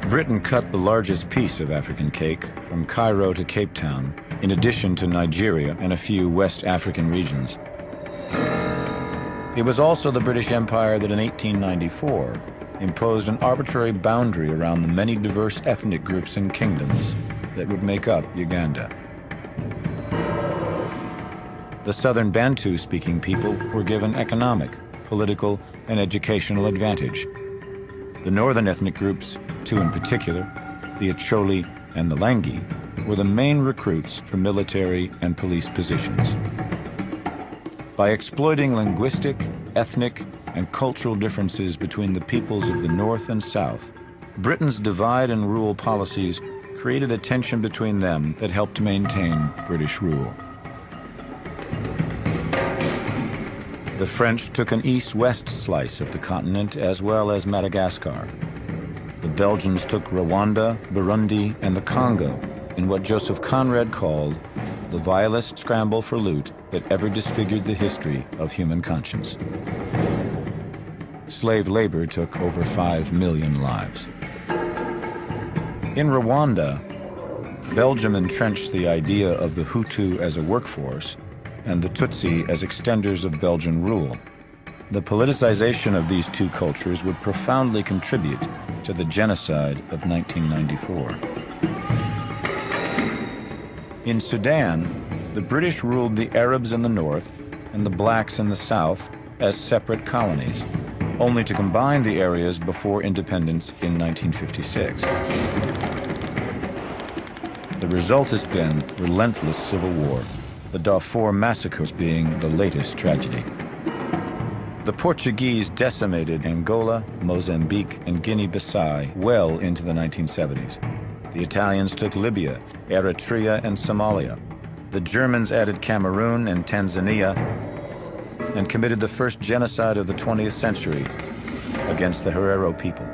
Britain cut the largest piece of African cake from Cairo to Cape Town, in addition to Nigeria and a few West African regions. It was also the British Empire that in 1894 imposed an arbitrary boundary around the many diverse ethnic groups and kingdoms that would make up Uganda. The southern Bantu-speaking people were given economic, political, and educational advantage. The northern ethnic groups, two in particular, the Acholi and the Langi, were the main recruits for military and police positions. By exploiting linguistic, ethnic, and cultural differences between the peoples of the North and South, Britain's divide and rule policies created a tension between them that helped maintain British rule. The French took an east-west slice of the continent as well as Madagascar. The Belgians took Rwanda, Burundi, and the Congo in what Joseph Conrad called the vilest scramble for loot that ever disfigured the history of human conscience. Slave labor took over 5 million lives. In Rwanda, Belgium entrenched the idea of the Hutu as a workforce and the Tutsi as extenders of Belgian rule. The politicization of these two cultures would profoundly contribute to the genocide of 1994. In Sudan, the British ruled the Arabs in the north and the blacks in the south as separate colonies, only to combine the areas before independence in 1956. The result has been relentless civil war, the Darfur massacres being the latest tragedy. The Portuguese decimated Angola, Mozambique, and Guinea-Bissau well into the 1970s. The Italians took Libya, Eritrea, and Somalia. The Germans added Cameroon and Tanzania and committed the first genocide of the 20th century against the Herero people.